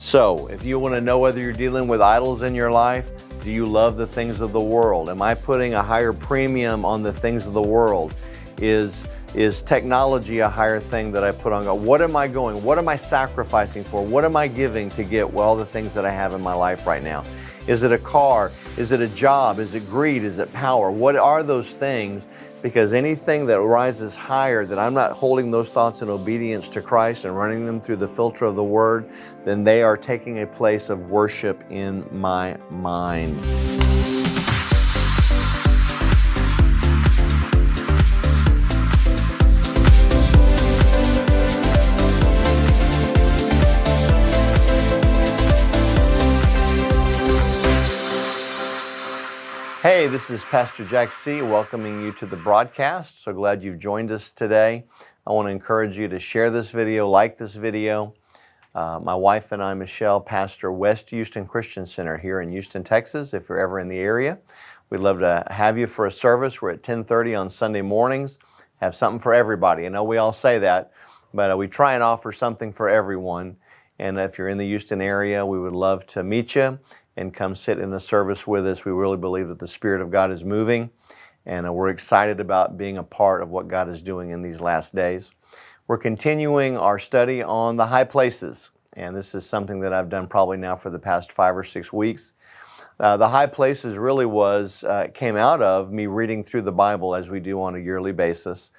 So, if you want to know whether you're dealing with idols in your life, do you love the things of the world? Am I putting a higher premium on the things of the world? Is technology a higher thing that I put on God? What am I going? What am I sacrificing for? What am I giving to get all the things that I have in my life right now? Is it a car? Is it a job? Is it greed? Is it power? What are those things? Because anything that rises higher, that I'm not holding those thoughts in obedience to Christ and running them through the filter of the Word, then they are taking a place of worship in my mind. Hey, this is Pastor Jack C. welcoming you to the broadcast. So glad you've joined us today. I want to encourage you to share this video, like this video. My wife and I, Michelle, pastor West Houston Christian Center here in Houston, Texas. If you're ever in the area, we'd love to have you for a service. We're at 10:30 on Sunday mornings. Have something for everybody. I know we all say that, but we try and offer something for everyone. And if you're in the Houston area, we would love to meet you and come sit in the service with us. We really believe that the Spirit of God is moving, and we're excited about being a part of what God is doing in these last days. We're continuing our study on the high places, and this is something that I've done probably now for the past 5 or 6 weeks. The high places really came out of me reading through the Bible as we do on a yearly basis.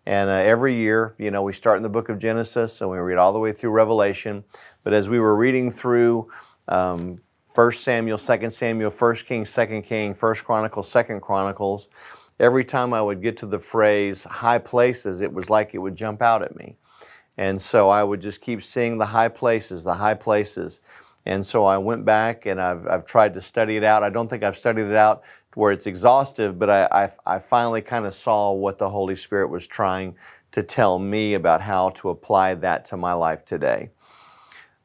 And every year, we start in the book of Genesis and we read all the way through Revelation. But as we were reading through 1 Samuel, 2 Samuel, 1 Kings, 2 Kings, 1 Chronicles, 2 Chronicles, every time I would get to the phrase high places, it was like it would jump out at me. And so I would just keep seeing the high places, the high places. And so I went back and I've tried to study it out. I don't think I've studied it out to where it's exhaustive, but I finally kind of saw what the Holy Spirit was trying to tell me about how to apply that to my life today.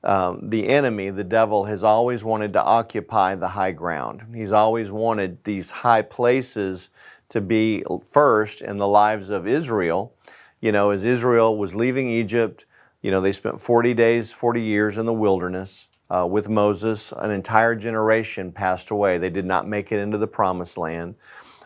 The enemy, the devil, has always wanted to occupy the high ground. He's always wanted these high places to be first in the lives of Israel. As Israel was leaving Egypt, they spent 40 years in the wilderness with Moses. An entire generation passed away. They did not make it into the promised land.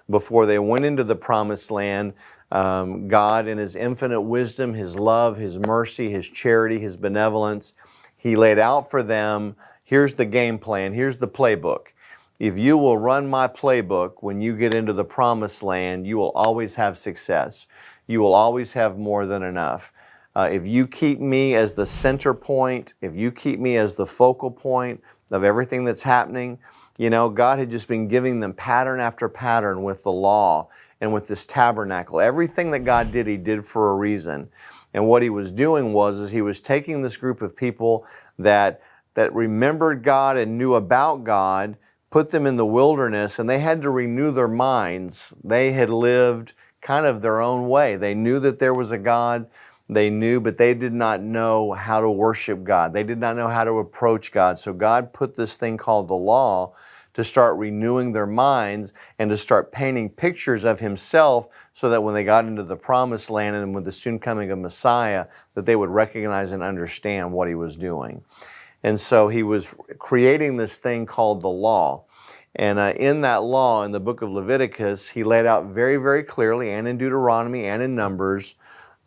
Before they went into the promised land, God, in His infinite wisdom, His love, His mercy, His charity, His benevolence, He laid out for them, here's the game plan, here's the playbook. If you will run my playbook when you get into the promised land, you will always have success. You will always have more than enough. If you keep me as the center point, if you keep me as the focal point of everything that's happening, God had just been giving them pattern after pattern with the law and with this tabernacle. Everything that God did, He did for a reason. And what He was doing was He was taking this group of people that remembered God and knew about God, put them in the wilderness, and they had to renew their minds. They had lived kind of their own way. They knew that there was a God. They knew, but they did not know how to worship God. They did not know how to approach God. So God put this thing called the law to start renewing their minds and to start painting pictures of Himself so that when they got into the promised land and with the soon coming of Messiah, that they would recognize and understand what He was doing. And so He was creating this thing called the law. And in that law, in the book of Leviticus, He laid out very, very clearly, and in Deuteronomy and in Numbers,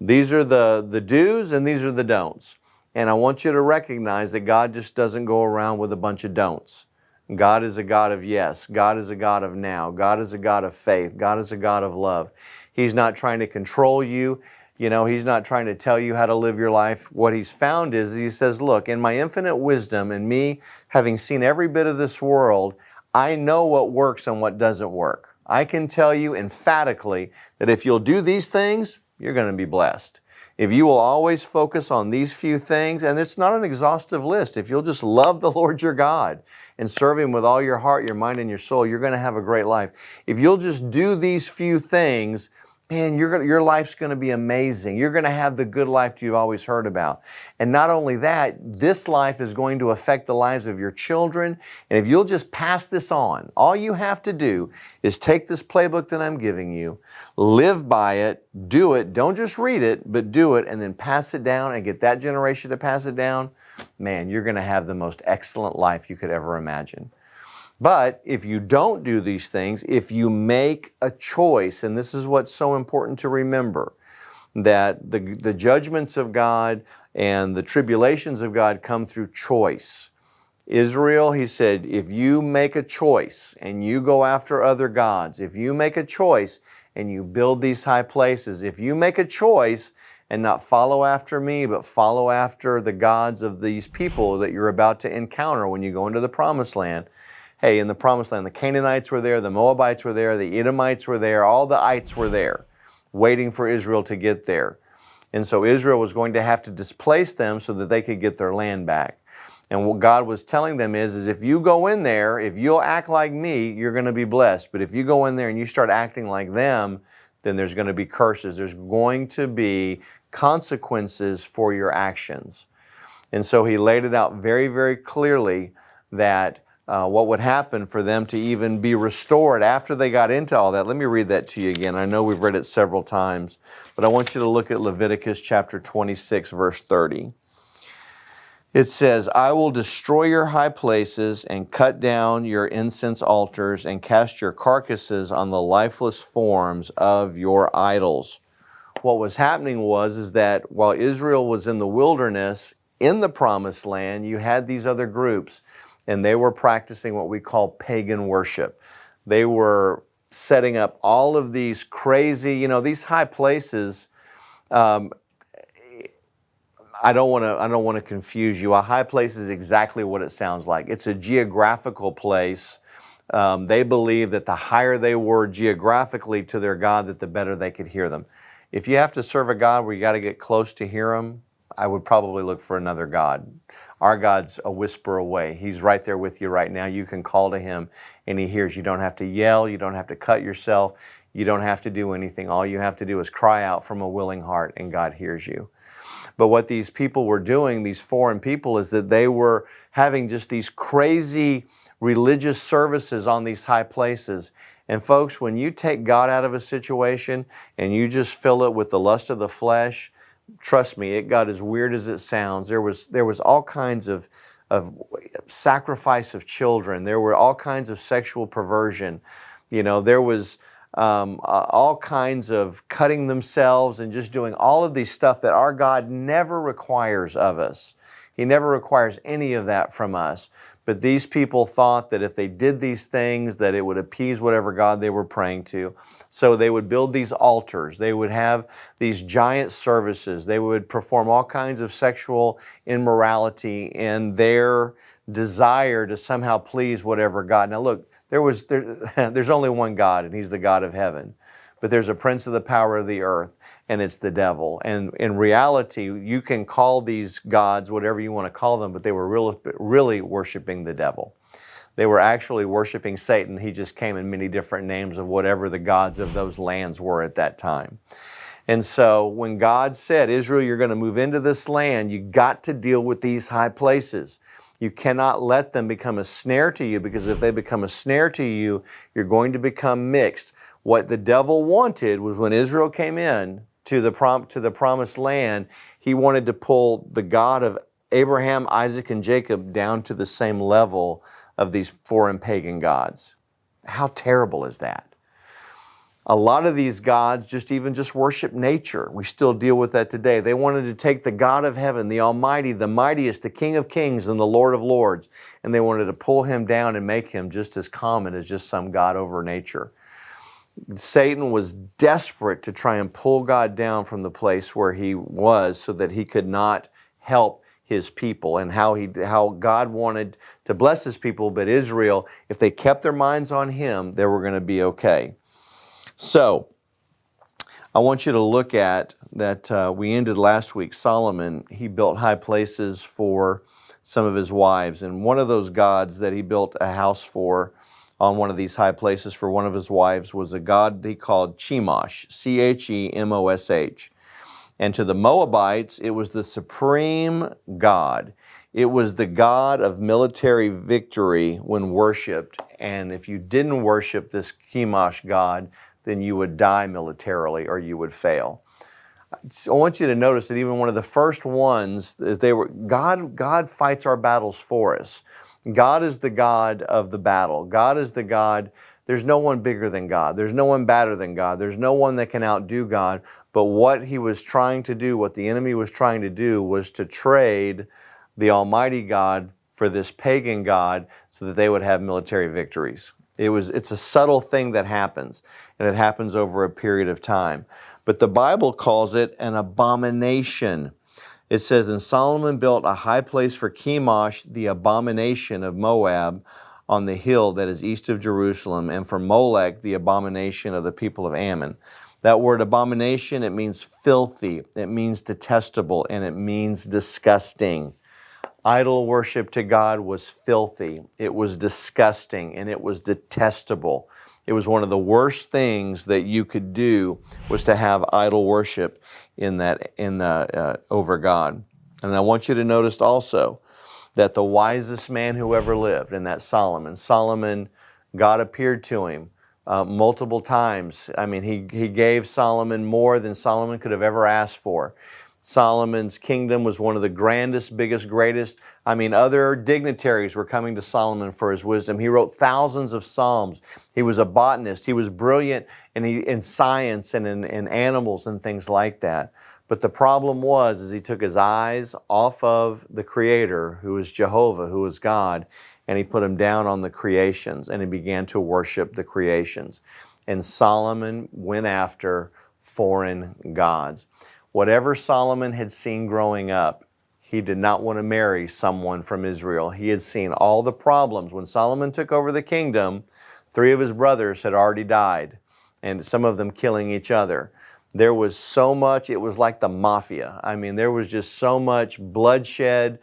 these are the do's and these are the don'ts. And I want you to recognize that God just doesn't go around with a bunch of don'ts. God is a God of yes. God is a God of now. God is a God of faith. God is a God of love. He's not trying to control you. He's not trying to tell you how to live your life. What He's found is He says, look, in my infinite wisdom and me having seen every bit of this world, I know what works and what doesn't work. I can tell you emphatically that if you'll do these things, you're going to be blessed. If you will always focus on these few things, and it's not an exhaustive list, if you'll just love the Lord your God and serve Him with all your heart, your mind, and your soul, you're going to have a great life. If you'll just do these few things, man, your life's going to be amazing. You're going to have the good life you've always heard about. And not only that, this life is going to affect the lives of your children. And if you'll just pass this on, all you have to do is take this playbook that I'm giving you, live by it, do it. Don't just read it, but do it, and then pass it down and get that generation to pass it down. man, you're going to have the most excellent life you could ever imagine. But if you don't do these things, if you make a choice, and this is what's so important to remember, that the judgments of God and the tribulations of God come through choice. Israel, he said, if you make a choice and you go after other gods, if you make a choice and you build these high places, if you make a choice and not follow after me, but follow after the gods of these people that you're about to encounter when you go into the Promised Land. Hey, in the Promised Land, the Canaanites were there, the Moabites were there, the Edomites were there, all the ites were there, waiting for Israel to get there. And so Israel was going to have to displace them so that they could get their land back. And what God was telling them is if you go in there, if you'll act like me, you're going to be blessed. But if you go in there and you start acting like them, then there's going to be curses. There's going to be consequences for your actions. And so he laid it out very, very clearly that what would happen for them to even be restored after they got into all that. Let me read that to you again. I know we've read it several times, but I want you to look at Leviticus chapter 26, verse 30. It says, I will destroy your high places and cut down your incense altars and cast your carcasses on the lifeless forms of your idols. What was happening is that while Israel was in the wilderness, in the Promised Land, you had these other groups, and they were practicing what we call pagan worship. They were setting up all of these crazy, these high places. I don't want to confuse you. A high place is exactly what it sounds like. It's a geographical place. They believe that the higher they were geographically to their God, that the better they could hear them. If you have to serve a God where you got to get close to hear Him, I would probably look for another God. Our God's a whisper away. He's right there with you right now. You can call to Him and He hears. You don't have to yell. You don't have to cut yourself. You don't have to do anything. All you have to do is cry out from a willing heart and God hears you. But what these people were doing, these foreign people, is that they were having just these crazy religious services on these high places. And folks, when you take God out of a situation and you just fill it with the lust of the flesh, trust me, it got as weird as it sounds. There was all kinds of sacrifice of children. There were all kinds of sexual perversion. There was all kinds of cutting themselves and just doing all of these stuff that our God never requires of us. He never requires any of that from us. But these people thought that if they did these things, that it would appease whatever God they were praying to. So they would build these altars. They would have these giant services. They would perform all kinds of sexual immorality in their desire to somehow please whatever God. Now look, there's only one God, and He's the God of heaven. But there's a prince of the power of the earth, and it's the devil. And in reality, you can call these gods whatever you want to call them, but they were really worshiping the devil. They were actually worshiping Satan. He just came in many different names of whatever the gods of those lands were at that time. And so when God said, Israel, you're going to move into this land, you got to deal with these high places. You cannot let them become a snare to you, because if they become a snare to you, you're going to become mixed. What the devil wanted was when Israel came in to the Promised Land, he wanted to pull the God of Abraham, Isaac, and Jacob down to the same level of these foreign pagan gods. How terrible is that? A lot of these gods just worship nature. We still deal with that today. They wanted to take the God of heaven, the Almighty, the mightiest, the King of kings, and the Lord of lords, and they wanted to pull Him down and make Him just as common as just some God over nature. Satan was desperate to try and pull God down from the place where He was so that He could not help His people, and how God wanted to bless His people, but Israel, if they kept their minds on Him, they were going to be okay. So, I want you to look at that. We ended last week. Solomon, he built high places for some of his wives, and one of those gods that he built a house for on one of these high places for one of his wives was a god he called Chemosh, Chemosh. And to the Moabites, it was the supreme god. It was the god of military victory when worshipped. And if you didn't worship this Chemosh god, then you would die militarily or you would fail. I want you to notice that even one of the first ones, God fights our battles for us. God is the God of the battle. God is the God. There's no one bigger than God. There's no one better than God. There's no one that can outdo God. But what he was trying to do, what the enemy was trying to do, was to trade the Almighty God for this pagan God so that they would have military victories. It's a subtle thing that happens, and it happens over a period of time. But the Bible calls it an abomination. It says, and Solomon built a high place for Chemosh, the abomination of Moab, on the hill that is east of Jerusalem, and for Molech, the abomination of the people of Ammon. That word abomination, it means filthy, it means detestable, and it means disgusting. Idol worship to God was filthy, it was disgusting, and it was detestable. It was one of the worst things that you could do, was to have idol worship over God. And I want you to notice also that the wisest man who ever lived, and that's Solomon, God appeared to him multiple times. I mean, he gave Solomon more than Solomon could have ever asked for. Solomon's kingdom was one of the grandest, biggest, greatest. I mean, other dignitaries were coming to Solomon for his wisdom. He wrote thousands of psalms. He was a botanist. He was brilliant in science and in animals and things like that. But the problem was he took his eyes off of the Creator, who is Jehovah, who is God, and he put them down on the creations, and he began to worship the creations. And Solomon went after foreign gods. Whatever Solomon had seen growing up, he did not want to marry someone from Israel. He had seen all the problems. When Solomon took over the kingdom, 3 of his brothers had already died, and some of them killing each other. There was so much, it was like the mafia. I mean, there was just so much bloodshed.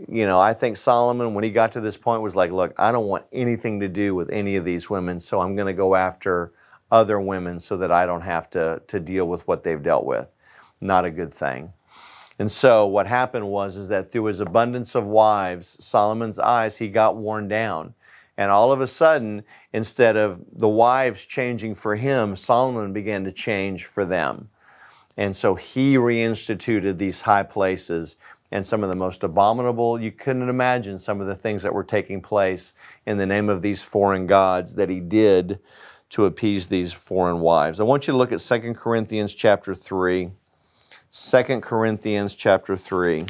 You know, I think Solomon, when he got to this point, was like, look, I don't want anything to do with any of these women, so I'm going to go after other women so that I don't have to deal with what they've dealt with. Not a good thing. And so what happened was that through his abundance of wives, Solomon's eyes, he got worn down. And all of a sudden, instead of the wives changing for him, Solomon began to change for them. And so he reinstituted these high places, and some of the most abominable, you couldn't imagine some of the things that were taking place in the name of these foreign gods that he did to appease these foreign wives. I want you to look at 2 Corinthians chapter 3. 2 Corinthians chapter 3.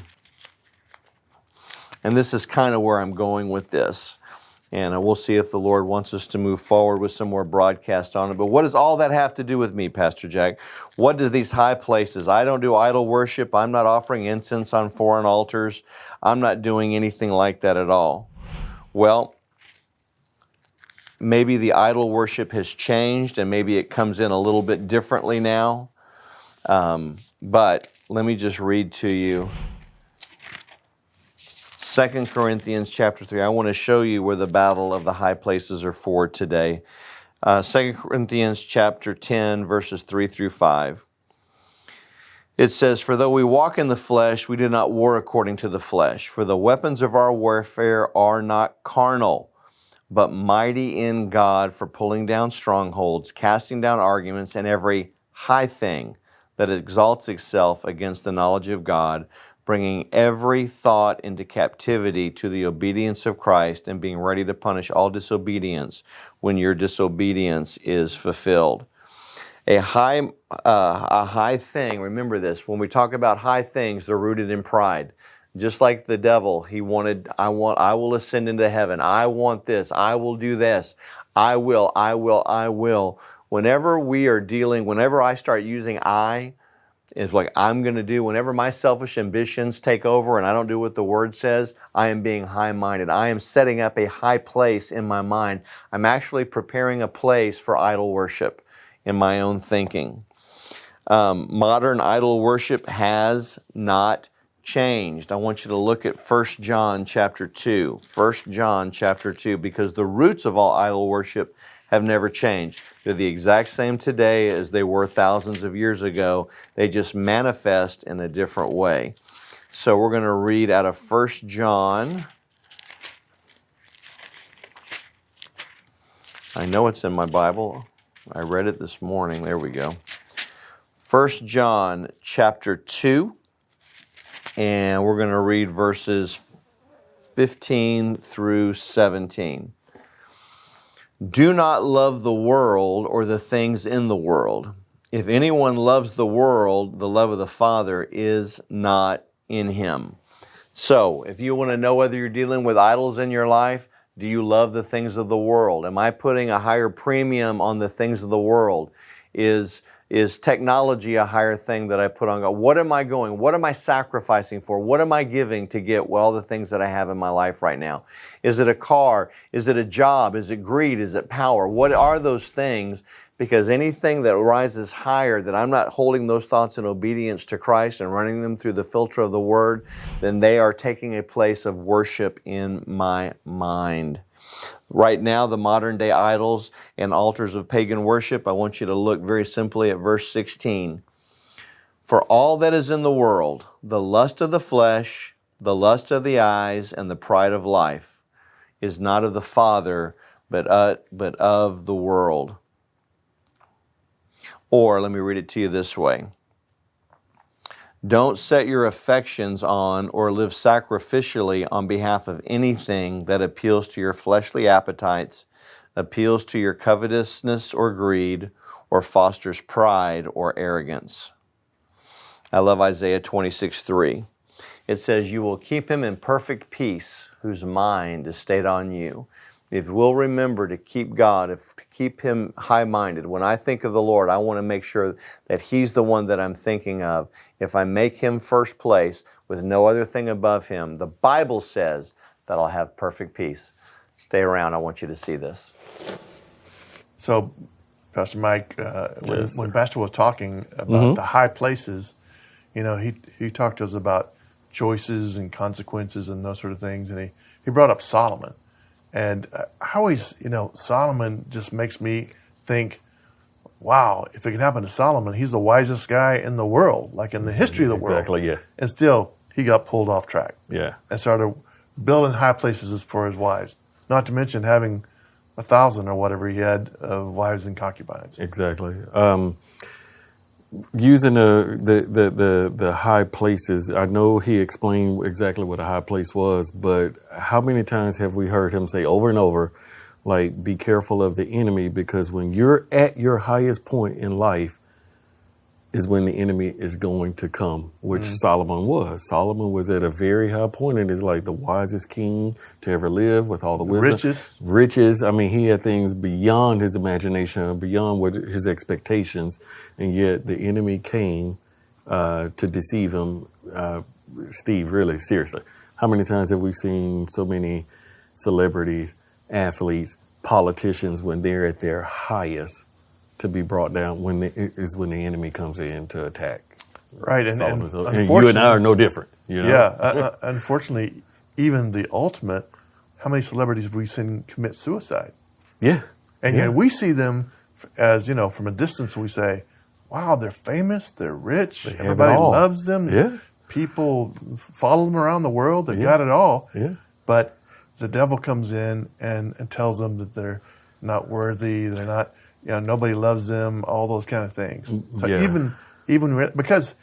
And this is kind of where I'm going with this. And we'll see if the Lord wants us to move forward with some more broadcast on it. But what does all that have to do with me, Pastor Jack? What do these high places? I don't do idol worship. I'm not offering incense on foreign altars. I'm not doing anything like that at all. Well, maybe the idol worship has changed, and maybe it comes in a little bit differently now. But let me just read to you 2 Corinthians chapter 3. I want to show you where the battle of the high places are for today. 2 Corinthians chapter 10, verses 3 through 5. It says, for though we walk in the flesh, we do not war according to the flesh. For the weapons of our warfare are not carnal, but mighty in God for pulling down strongholds, casting down arguments, and every high thing that exalts itself against the knowledge of God, bringing every thought into captivity to the obedience of Christ, and being ready to punish all disobedience when your disobedience is fulfilled. A high thing, remember this, when we talk about high things, they're rooted in pride. Just like the devil, he wanted, I will ascend into heaven. I want this. I will do this. I will. Whenever I start using it's like I'm going to do, whenever my selfish ambitions take over and I don't do what the Word says, I am being high-minded. I am setting up a high place in my mind. I'm actually preparing a place for idol worship in my own thinking. Modern idol worship has not changed. I want you to look at 1 John chapter 2. 1 John chapter 2, because the roots of all idol worship have never changed. They're the exact same today as they were thousands of years ago. They just manifest in a different way. So we're going to read out of 1 John. I know it's in my Bible. I read it this morning. There we go. 1 John chapter 2, and we're going to read verses 15 through 17. Do not love the world or the things in the world. If anyone loves the world, the love of the Father is not in him. So, if you want to know whether you're dealing with idols in your life, do you love the things of the world? Am I putting a higher premium on the things of the world? Is technology a higher thing that I put on God? What am I going? What am I sacrificing for? What am I giving to get all the things that I have in my life right now? Is it a car? Is it a job? Is it greed? Is it power? What are those things? Because anything that rises higher, that I'm not holding those thoughts in obedience to Christ and running them through the filter of the Word, then they are taking a place of worship in my mind. Right now, the modern day idols and altars of pagan worship, I want you to look very simply at verse 16. For all that is in the world, the lust of the flesh, the lust of the eyes, and the pride of life, is not of the Father, but of the world. Or, let me read it to you this way. Don't set your affections on or live sacrificially on behalf of anything that appeals to your fleshly appetites, appeals to your covetousness or greed, or fosters pride or arrogance. I love Isaiah 26:3. It says, you will keep him in perfect peace whose mind is stayed on you. If we'll remember to keep God, to keep Him high-minded, when I think of the Lord, I want to make sure that He's the one that I'm thinking of. If I make Him first place with no other thing above Him, the Bible says that I'll have perfect peace. Stay around. I want you to see this. So, Pastor Mike, when Pastor was talking about the high places, you know, he talked to us about choices and consequences and those sort of things, and he brought up Solomon. And I always, you know, Solomon just makes me think, wow, if it could happen to Solomon, he's the wisest guy in the world, like in the history of the world. Exactly, yeah. And still, he got pulled off track. Yeah. And started building high places for his wives. Not to mention having 1,000 or whatever he had of wives and concubines. Exactly. Using the high places, I know he explained exactly what a high place was, but how many times have we heard him say over and over, like, be careful of the enemy, because when you're at your highest point in life is when the enemy is going to come, which Solomon was. Solomon was at a very high point and is like the wisest king to ever live with all the wisdom. Riches. I mean, he had things beyond his imagination, beyond what his expectations, and yet the enemy came to deceive him. Steve, really, seriously, how many times have we seen so many celebrities, athletes, politicians, when they're at their highest, to be brought down when the enemy comes in to attack? Right, and you and I are no different. You know? Yeah, unfortunately, even the ultimate, how many celebrities have we seen commit suicide? Yeah. And we see them as, you know, from a distance, we say, wow, they're famous, they're rich, everybody loves them. Yeah. People follow them around the world, they've got it all. Yeah. But the devil comes in and tells them that they're not worthy, they're not, you know, nobody loves them, all those kind of things. So even because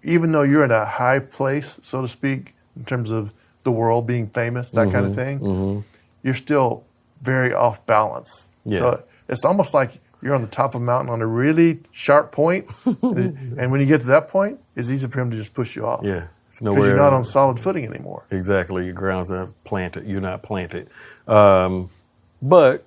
even though you're in a high place, so to speak, in terms of the world being famous, that kind of thing, you're still very off balance. Yeah. So it's almost like you're on the top of a mountain on a really sharp point, and when you get to that point, it's easy for him to just push you off. Yeah. It's because you're not on solid footing anymore. Exactly. Your ground's not planted. You're not planted. But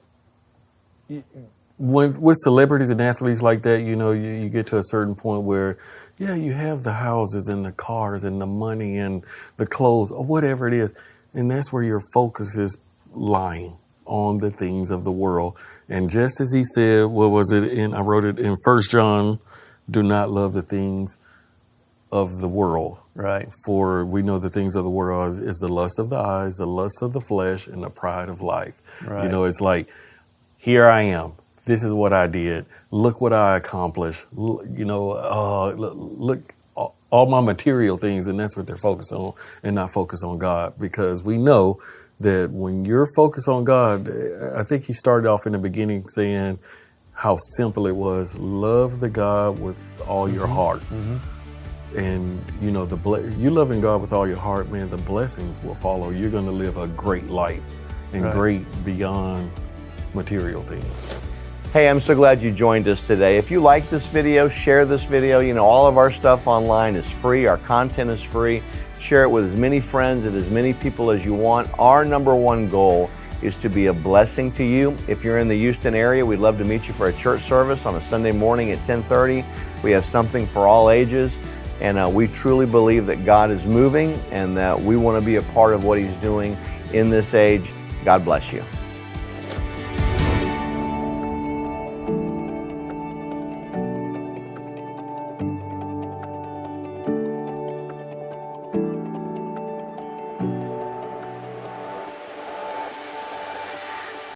with celebrities and athletes like that, you know, you get to a certain point where, you have the houses and the cars and the money and the clothes or whatever it is. And that's where your focus is lying, on the things of the world. And just as he said, I wrote it in 1 John, do not love the things of the world. Right. For we know the things of the world is the lust of the eyes, the lust of the flesh, and the pride of life. Right. You know, it's like, here I am. This is what I did. Look what I accomplished. Look all my material things, and that's what they're focused on, and not focus on God. Because we know that when you're focused on God, I think he started off in the beginning saying, how simple it was. Love the God with all your heart. And you know, you loving God with all your heart, man, the blessings will follow. You're going to live a great life and great beyond material things. Hey, I'm so glad you joined us today. If you like this video, share this video. You know, all of our stuff online is free. Our content is free. Share it with as many friends and as many people as you want. Our number one goal is to be a blessing to you. If you're in the Houston area, we'd love to meet you for a church service on a Sunday morning at 10:30. We have something for all ages. And we truly believe that God is moving and that we want to be a part of what He's doing in this age. God bless you.